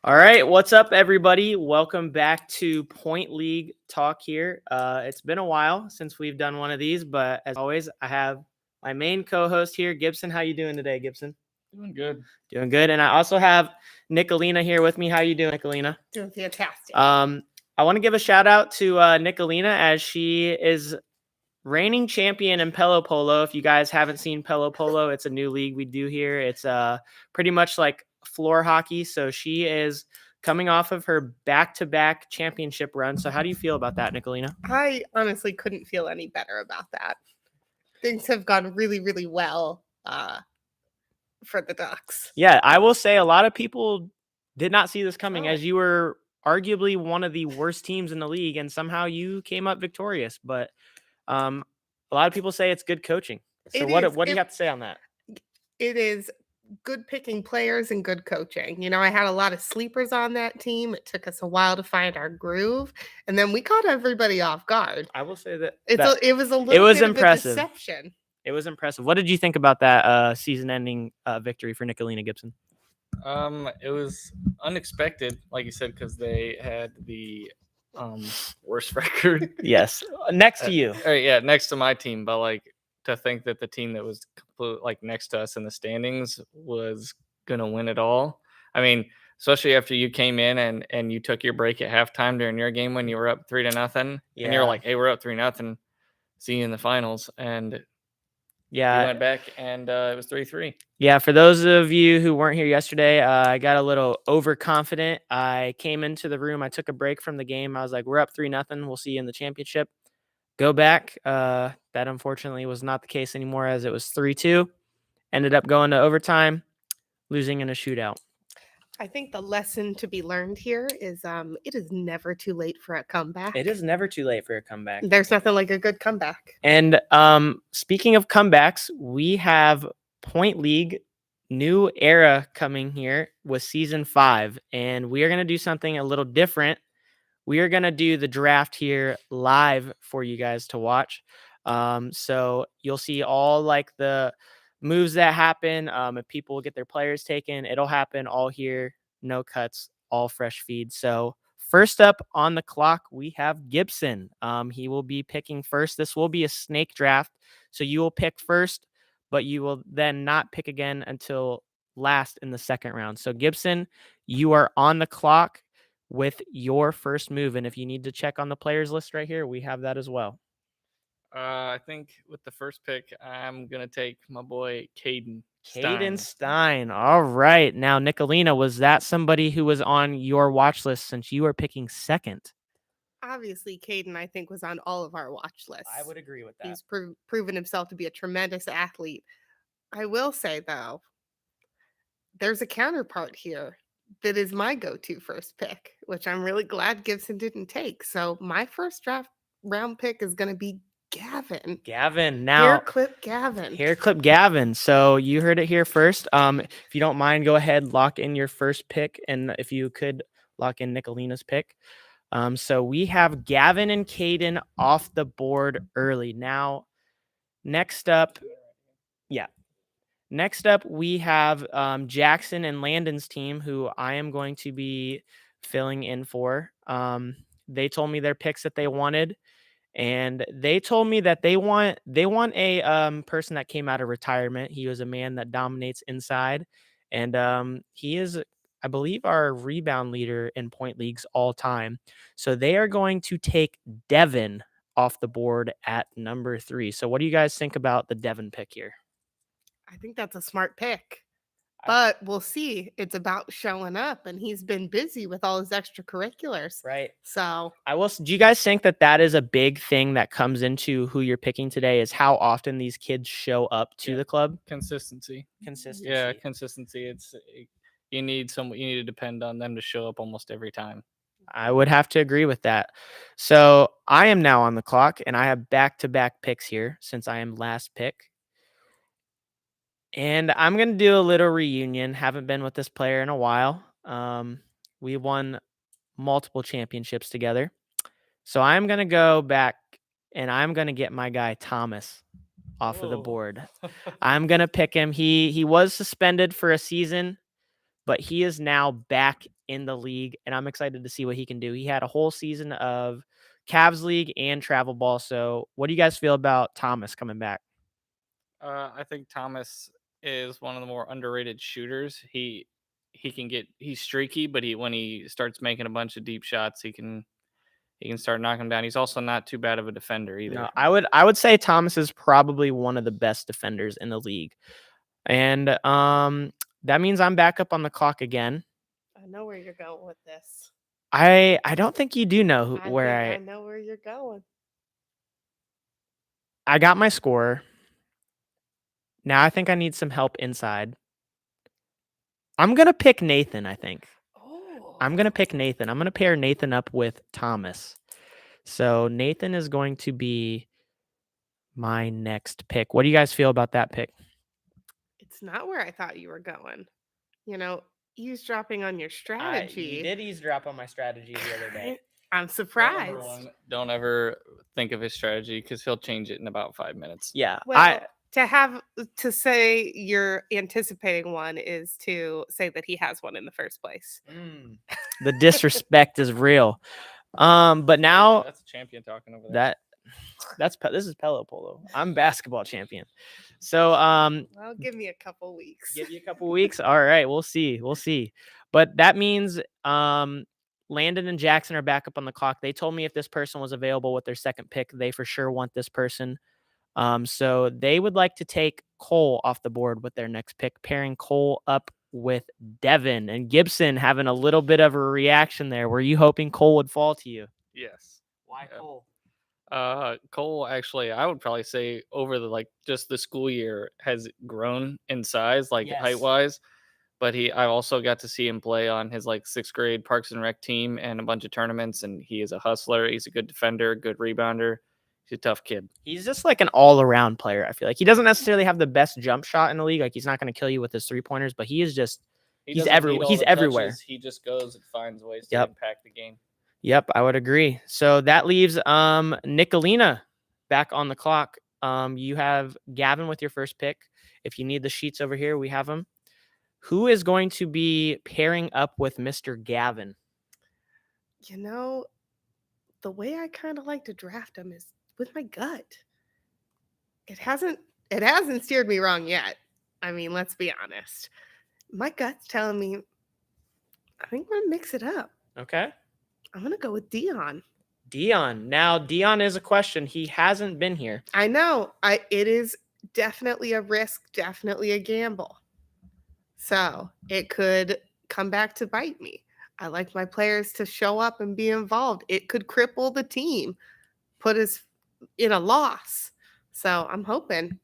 All right, what's up, everybody? Welcome back to Point League Talk here. It's been a while since we've done one of these, but as always, I have my main co-host here, Gibson. How you doing today, Gibson? Doing good. Doing good. And I also have Nicolina here with me. How you doing, Nicolina? Doing fantastic. I want to give a shout out to Nicolina as she is reigning champion in Pelo Polo. If you guys haven't seen Pelo Polo, it's a new league we do here. It's pretty much like floor hockey. So she is coming off of her back-to-back championship run. So how do you feel about that, Nicolina? I honestly couldn't feel any better about that. Things have gone really, really well for the Ducks. Yeah, I will say a lot of people did not see this coming Oh. as you were arguably one of the worst teams in the league, and somehow you came up victorious. But a lot of people say it's good coaching. So what do you have to say on that? It is good picking players and good coaching. You know, I had a lot of sleepers on that team. It took us a while to find our groove, and then we caught everybody off guard. I will say that it was a little bit impressive. Of a deception. It was impressive. What did you think about that season-ending victory for Nicolina Gibson? It was unexpected, like you said, because they had the worst record. Yes, next to you. Next to my team. But like to think that the team that was next to us in the standings was gonna win it all. I mean, especially after you came in and you took your break at halftime during your game when you were up 3-0, and you're like, "Hey, we're up 3-0. See you in the finals." And yeah, we went back and it was 3-3. Yeah, for those of you who weren't here yesterday, I got a little overconfident. I came into the room. I took a break from the game. I was like, we're up 3-0. We'll see you in the championship. Go back. That unfortunately was not the case anymore as it was 3-2. Ended up going to overtime, losing in a shootout. I think the lesson to be learned here is it is never too late for a comeback. It is never too late for a comeback. There's nothing like a good comeback. And speaking of comebacks, we have Point League new era coming here with season 5, and we are going to do something a little different. We are going to do the draft here live for you guys to watch. So you'll see all like the moves that happen. If people get their players taken, it'll happen all here. No cuts, all fresh feed. So first up on the clock, we have Gibson. He will be picking first. This will be a snake draft. So you will pick first, but you will then not pick again until last in the second round. So Gibson, you are on the clock with your first move. And if you need to check on the players list right here, we have that as well. I think with the first pick, I'm going to take my boy Caden Stein. All right. Now, Nicolina, was that somebody who was on your watch list since you were picking second? Obviously, Caden, I think, was on all of our watch lists. I would agree with that. He's proven himself to be a tremendous athlete. I will say, though, there's a counterpart here that is my go-to first pick, which I'm really glad Gibson didn't take. So my first draft round pick is going to be Gavin. Now Hair clip Gavin. So you heard it here first. If you don't mind, go ahead, lock in your first pick, and if you could lock in Nicolina's pick. So we have Gavin and Caden off the board early. Now, next up, we have Jackson and Landon's team, who I am going to be filling in for. They told me their picks that they wanted. And they told me that they want a person that came out of retirement. He was a man that dominates inside, and he is, I believe, our rebound leader in point leagues all time. So they are going to take Devin off the board at number 3. So what do you guys think about the Devin pick here? I think that's a smart pick. But we'll see. It's about showing up, and he's been busy with all his extracurriculars. Right. So do you guys think that is a big thing that comes into who you're picking today, is how often these kids show up to the club? Consistency. Yeah, consistency. You need to depend on them to show up almost every time. I would have to agree with that. So I am now on the clock, and I have back-to-back picks here since I am last pick. And I'm going to do a little reunion. Haven't been with this player in a while. We won multiple championships together. So I'm going to go back, and I'm going to get my guy Thomas off of the board. I'm going to pick him. He was suspended for a season, but he is now back in the league, and I'm excited to see what he can do. He had a whole season of Cavs League and travel ball. So what do you guys feel about Thomas coming back? I think Thomas is one of the more underrated shooters. He's streaky, but when he starts making a bunch of deep shots, he can start knocking them down. He's also not too bad of a defender either. No, I would say Thomas is probably one of the best defenders in the league. And that means I'm back up on the clock again. I know where you're going with this. I don't think you do know I know where you're going. I got my score. Now I think I need some help inside. I'm going to pick Nathan, I think. I'm going to pick Nathan. I'm going to pair Nathan up with Thomas. So Nathan is going to be my next pick. What do you guys feel about that pick? It's not where I thought you were going. Eavesdropping on your strategy. You did eavesdrop on my strategy the other day. I'm surprised. Don't ever think of his strategy because he'll change it in about 5 minutes. Yeah. Well, to say you're anticipating one is to say that he has one in the first place. The disrespect is real. But now that's a champion talking over there. This is Pelo Polo. I'm basketball champion. So well, give me a couple weeks. Give you a couple weeks. All right, we'll see. But that means Landon and Jackson are back up on the clock. They told me if this person was available with their second pick, they for sure want this person. So they would like to take Cole off the board with their next pick, pairing Cole up with Devin. And Gibson having a little bit of a reaction there. Were you hoping Cole would fall to you? Yes. Why Cole? Cole, actually, I would probably say over just the school year has grown in size, height wise. But I also got to see him play on his 6th grade Parks and Rec team and a bunch of tournaments. And he is a hustler. He's a good defender, good rebounder. He's a tough kid. He's just an all-around player. I feel like he doesn't necessarily have the best jump shot in the league. He's not going to kill you with his 3-pointers, but he is just he's everywhere. He's everywhere. Touches. He just goes and finds ways to impact the game. Yep, I would agree. So that leaves Nicolina back on the clock. You have Gavin with your first pick. If you need the sheets over here, we have them. Who is going to be pairing up with Mr. Gavin? The way I kind of like to draft him is with my gut. It hasn't steered me wrong yet. I mean, let's be honest. My gut's telling me I think we're going to mix it up. Okay. I'm going to go with Dion. Now, Dion is a question. He hasn't been here. I know. It is definitely a risk, definitely a gamble. So it could come back to bite me. I like my players to show up and be involved. It could cripple the team, put us in a loss. So I'm hoping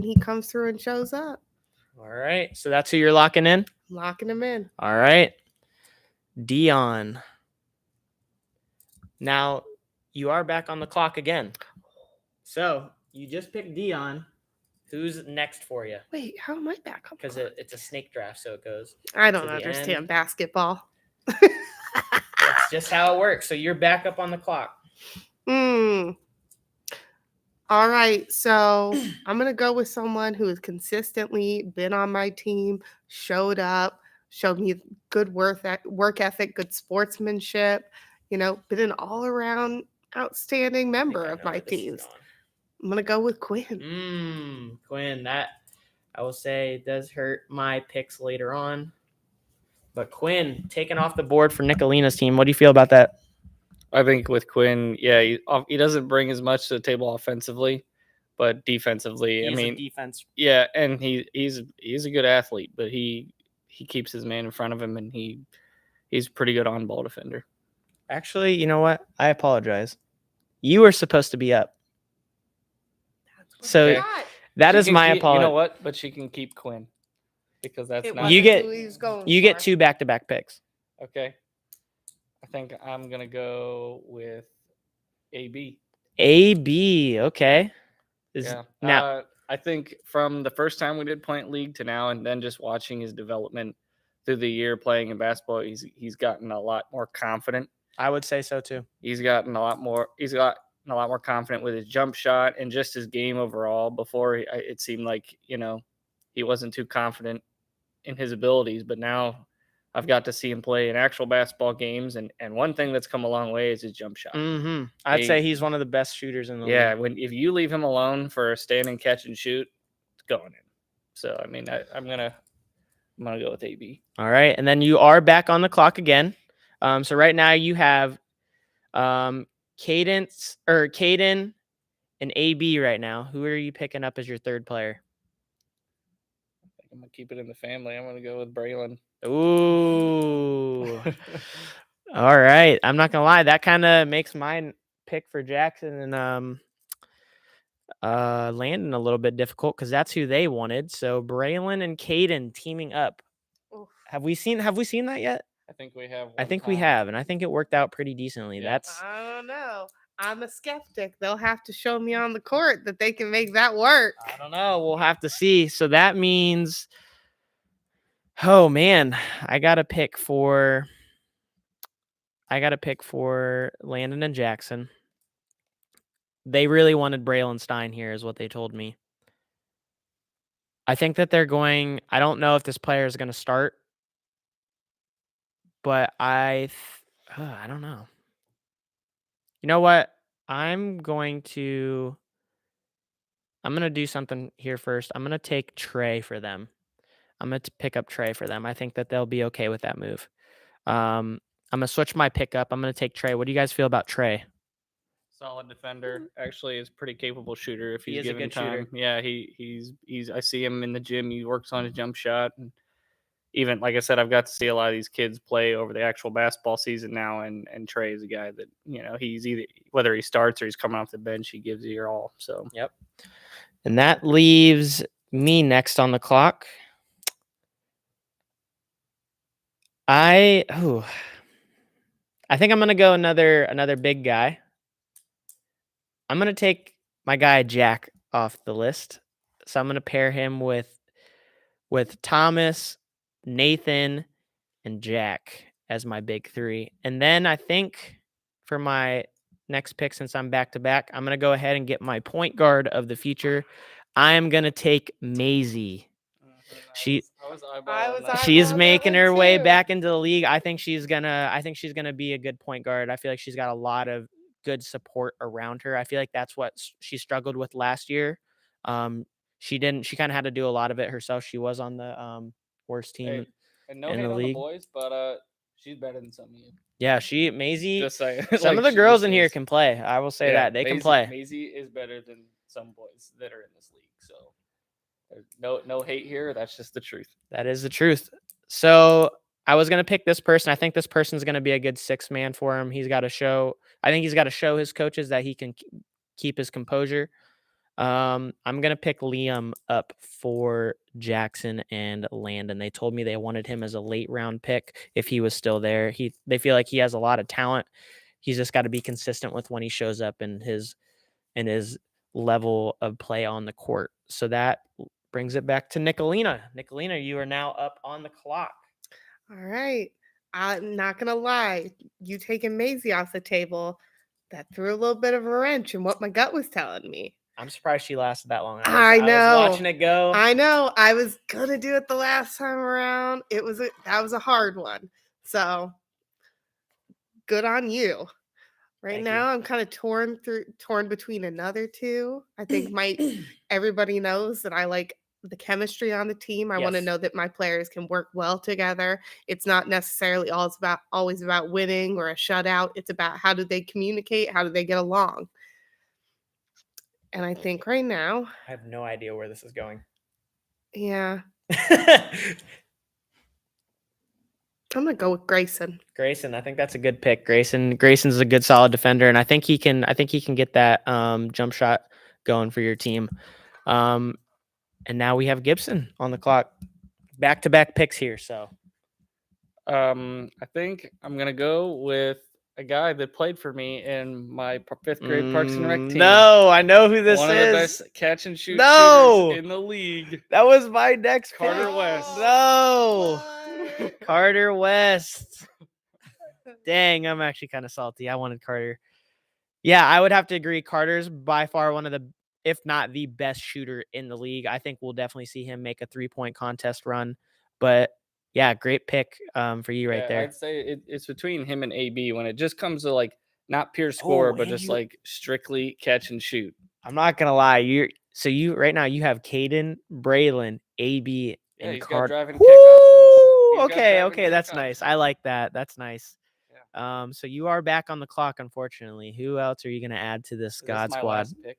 he comes through and shows up. All right. So that's who you're locking in? I'm locking him in. All right. Dion. Now, you are back on the clock again. So you just picked Dion. Who's next for you? Wait, how am I back on? Because it's a snake draft, so it goes. I don't understand basketball. That's just how it works. So you're back up on the clock. All right. So I'm going to go with someone who has consistently been on my team, showed up, showed me good work ethic, good sportsmanship, been an all-around outstanding member of my teams. I'm going to go with Quinn. Quinn, that I will say does hurt my picks later on. But Quinn taken off the board for Nicolina's team. What do you feel about that? I think with Quinn, he doesn't bring as much to the table offensively, but defensively, defense. Yeah, and he's a good athlete, but he keeps his man in front of him, and he's a pretty good on-ball defender. Actually, you know what? I apologize. You were supposed to be up. So that is my apology. You know what? But she can keep Quinn because that's not. You get 2 back-to-back picks. Okay. I think I'm gonna go with AB. AB, okay. Now, I think from the first time we did Point League to now, and then just watching his development through the year playing in basketball, he's gotten a lot more confident. I would say so too. He's gotten a lot more confident with his jump shot and just his game overall. Before it seemed like he wasn't too confident in his abilities, but now I've got to see him play in actual basketball games, and one thing that's come a long way is his jump shot. I'd say he's one of the best shooters in the Yeah, league. if you leave him alone for a stand and catch and shoot, it's going in. So I mean, I'm gonna go with AB. All right, and then you are back on the clock again. So right now you have Caden and AB right now. Who are you picking up as your third player? I'm gonna keep it in the family. I'm gonna go with Braylon. Ooh. All right. I'm not gonna lie, that kind of makes my pick for Jackson and Landon a little bit difficult because that's who they wanted. So Braylon and Caden teaming up. Oof. Have we seen that yet? I think we have. I think we have, and I think it worked out pretty decently. Yeah. I don't know. I'm a skeptic. They'll have to show me on the court that they can make that work. I don't know. We'll have to see. So that means, oh man, I gotta pick for Landon and Jackson. They really wanted Braylon Stein here, is what they told me. I think that they're going. I don't know if this player is going to start, but I don't know. You know what? I'm going to do something here first. I'm going to take Trey for them. I'm going to pick up Trey for them. I think that they'll be okay with that move. I'm going to switch my pickup. I'm going to take Trey. What do you guys feel about Trey? Solid defender. Actually, is pretty capable shooter if He he's is a given good time. shooter. Yeah, he's. I see him in the gym. He works on his jump shot, and even like I said, I've got to see a lot of these kids play over the actual basketball season now. And Trey is a guy that he's either whether he starts or he's coming off the bench, he gives you your all. So yep. And that leaves me next on the clock. I think I'm gonna go another big guy. I'm gonna take my guy Jack off the list. So I'm gonna pair him with Thomas, Nathan, and Jack as my big three. And then I think for my next pick, since I'm back to back, I'm gonna go ahead and get my point guard of the future. I am gonna take Maisie. She's making her way back into the league. I think she's gonna be a good point guard. I feel like she's got a lot of good support around her. I feel like that's what she struggled with last year. She kind of had to do a lot of it herself. She was on the worst team and no in hate the on league. The boys, but she's better than some of you. Yeah, Maisie. Just saying. Some of the girls in here can play. I will say that they can play. Maisie is better than some boys that are in this league. So there's no hate here. That's just the truth. That is the truth. So I was gonna pick this person. I think this person's gonna be a good sixth man for him. He's got to show. I think he's got to show his coaches that he can keep his composure. I'm gonna pick Liam up for Jackson and Landon. They told me they wanted him as a late round pick if he was still there. They feel like he has a lot of talent. He's just got to be consistent with when he shows up and his level of play on the court. So that brings it back to Nicolina. Nicolina, you are now up on the clock. All right. I'm not gonna lie, you taking Maisie off the table, that threw a little bit of a wrench in what my gut was telling me. I'm surprised she lasted that long. I know. I was watching it go. I know. I was gonna do it the last time around. That was a hard one. So good on you. Right now, I'm kind of torn between another two. I think everybody knows that I like the chemistry on the team. I want to know that my players can work well together. It's not necessarily always about winning or a shutout. It's about how do they communicate? How do they get along? And I think right now, I have no idea where this is going. Yeah. I'm gonna go with Grayson. I think that's a good pick. Grayson's a good solid defender, and I think he can get that jump shot going for your team. And now we have Gibson on the clock. Back-to-back picks here. So I think I'm gonna go with a guy that played for me in my 5th grade Parks and Rec team. No, I know who this is. One of the best catch and shoot shooters in the league. That was my next Carter pick. West. No. Carter West. Dang, I'm actually kind of salty. I wanted Carter. Yeah, I would have to agree. Carter's by far one of the, if not the best shooter in the league. I think we'll definitely see him make a 3-point contest run. But Yeah, great pick for you right Yeah, there. I'd say it's between him and AB when it just comes to like not pure score, but and just you- like strictly catch and shoot. I'm not gonna lie, you right now you have Caden, Braylon, AB, Yeah, and he's got Card. driving kick options. He's got Okay, driving okay, kick that's nice. options. I like that. That's nice. Yeah. So you are back on the clock, unfortunately. Who else are you gonna add to this Is this God my squad? last pick?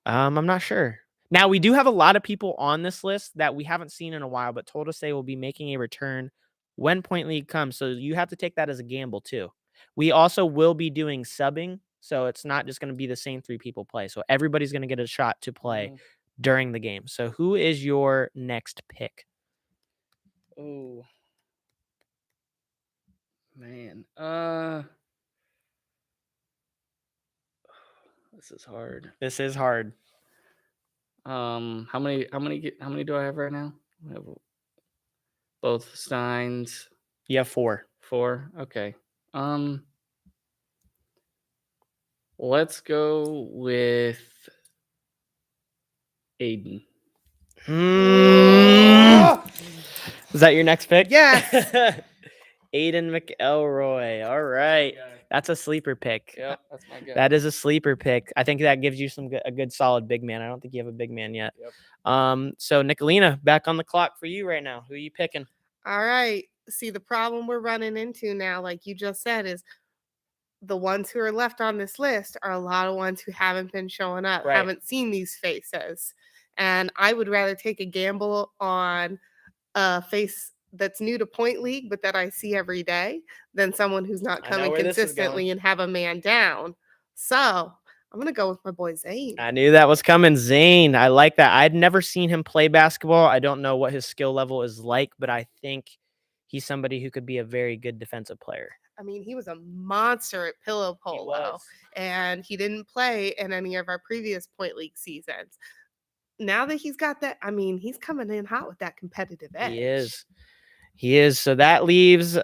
I'm not sure. Now we do have a lot of people on this list that we haven't seen in a while, but told us they will be making a return when Point League comes. So you have to take that as a gamble too. We also will be doing subbing, so it's not just going to be the same 3 people play. So everybody's going to get a shot to play during the game. So who is your next pick? Oh man, this is hard. This is hard. How many do I have right now? I have both Steins. You have 4. 4. Okay. Let's go with Aiden. Is that your next pick? Yes. Aiden McElroy. All right. That's a sleeper pick. Yep, that's my guy. That is a sleeper pick. I think that gives you a good solid big man. I don't think you have a big man yet. Yep. So Nicolina, back on the clock for you right now. Who are you picking? All right. See, the problem we're running into now, like you just said, is the ones who are left on this list are a lot of ones who haven't been showing up, Right. haven't seen these faces. And I would rather take a gamble on a face that's new to Point League, but that I see every day, than someone who's not I know coming where this is consistently going. and have a man down. So I'm going to go with my boy Zane. I knew that was coming. Zane. I like that. I'd never seen him play basketball. I don't know what his skill level is like, but I think he's somebody who could be a very good defensive player. I mean, he was a monster at pillow polo, and he didn't play in any of our previous Point League seasons. Now that he's got that, I mean, he's coming in hot with that competitive edge. He is. So that leaves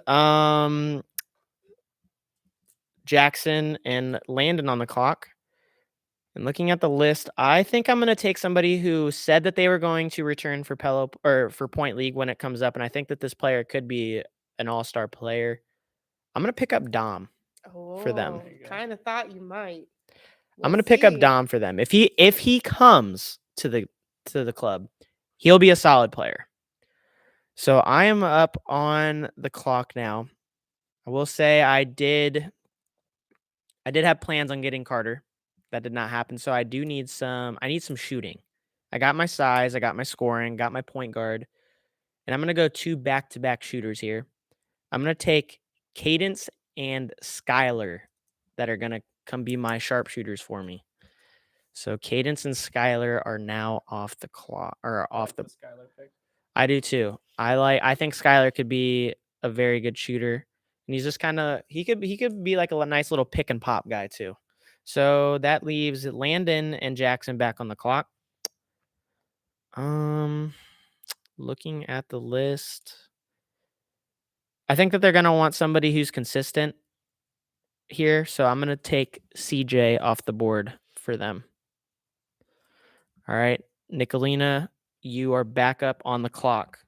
Jackson and Landon on the clock. And looking at the list, I think I'm going to take somebody who said that they were going to return for for Point League when it comes up, and I think that this player could be an all-star player. I'm going to pick up Dom for them. Kind of thought you might. I'm going to pick up Dom for them. If he comes to the club, he'll be a solid player. So I am up on the clock now. I will say I did have plans on getting Carter. That did not happen. So I need some shooting. I got my size, I got my scoring, got my point guard. And I'm going to go 2 back-to-back shooters here. I'm going to take Cadence and Skylar that are going to come be my sharpshooters for me. So Cadence and Skylar are now off the clock or off the Skylar pick. I do too. I think Skylar could be a very good shooter. And he's just kind of he could be like a nice little pick and pop guy too. So that leaves Landon and Jackson back on the clock. Looking at the list, I think that they're going to want somebody who's consistent here. So I'm going to take CJ off the board for them. All right. Nicolina, you are back up on the clock.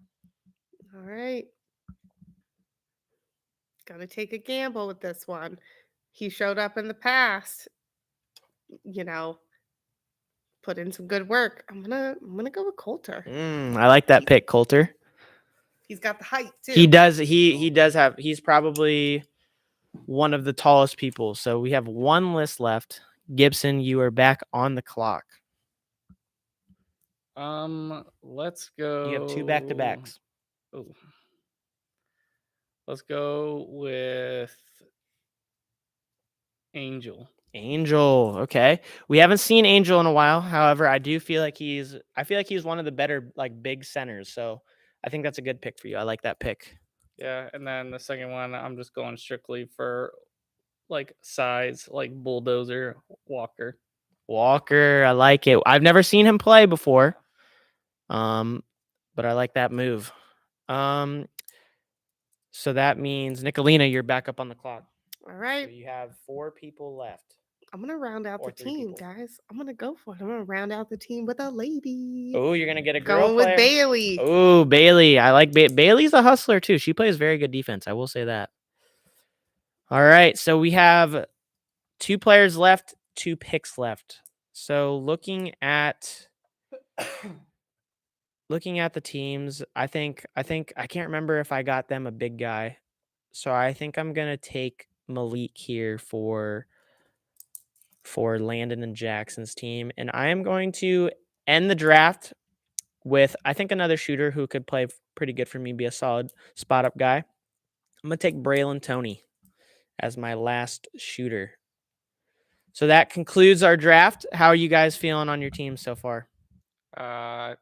All right. Got to take a gamble with this one. He showed up in the past, put in some good work. I'm gonna go with Coulter. I like that pick, Coulter. He's got the height too. He does. He does have. He's probably one of the tallest people. So we have one list left. Gibson, you are back on the clock. Let's go. You have 2 back-to-backs. Oh. Let's go with Angel. Okay. We haven't seen Angel in a while. However, I feel like he's one of the better like big centers. So I think that's a good pick for you. I like that pick. Yeah, and then the second one, I'm just going strictly for like size, like bulldozer Walker. I like it. I've never seen him play before. But I like that move. So that means Nicolina, you're back up on the clock. All right. So you have 4 people left. I'm gonna round out Or the 3 team, people. guys. I'm gonna go for it. I'm gonna round out the team with a lady. Oh, you're gonna get a girl Going with player? Bailey. Oh, Bailey. I like Bailey's a hustler too. She plays very good defense. I will say that. All right, so we have 2 players left, 2 picks left. So looking at the teams, I think I can't remember if I got them a big guy. So I think I'm gonna take Malik here for Landon and Jackson's team, and I am going to end the draft with I think another shooter who could play pretty good for me, be a solid spot up guy. I'm gonna take Braylon Toney as my last shooter. So that concludes our draft. How are you guys feeling on your team so far? I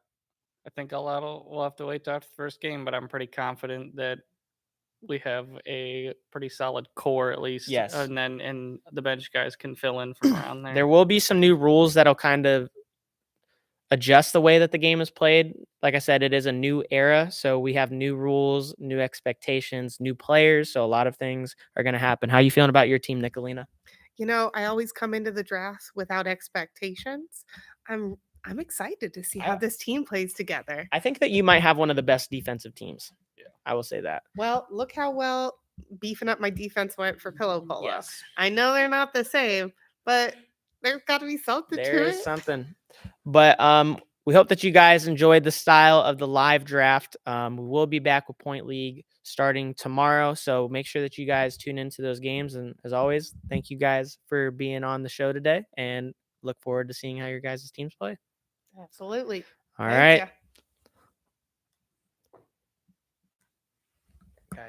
think we'll have to wait till after the first game, but I'm pretty confident that we have a pretty solid core at least. Yes. And the bench guys can fill in from around there. There will be some new rules that'll kind of adjust the way that the game is played. Like I said, it is a new era, so we have new rules, new expectations, new players, so a lot of things are going to happen. How are you feeling about your team, Nicolina? You know, I always come into the draft without expectations. I'm excited to see how this team plays together. I think that you might have one of the best defensive teams. Yeah. I will say that. Well, look how well beefing up my defense went for Pillow Polo. Yes. I know they're not the same, but there's got to be something There to is it. something. But we hope that you guys enjoyed the style of the live draft. We will be back with Point League starting tomorrow, so make sure that you guys tune into those games. And as always, thank you guys for being on the show today, and look forward to seeing how your guys' teams play. Absolutely. All Thank right. ya. Guys,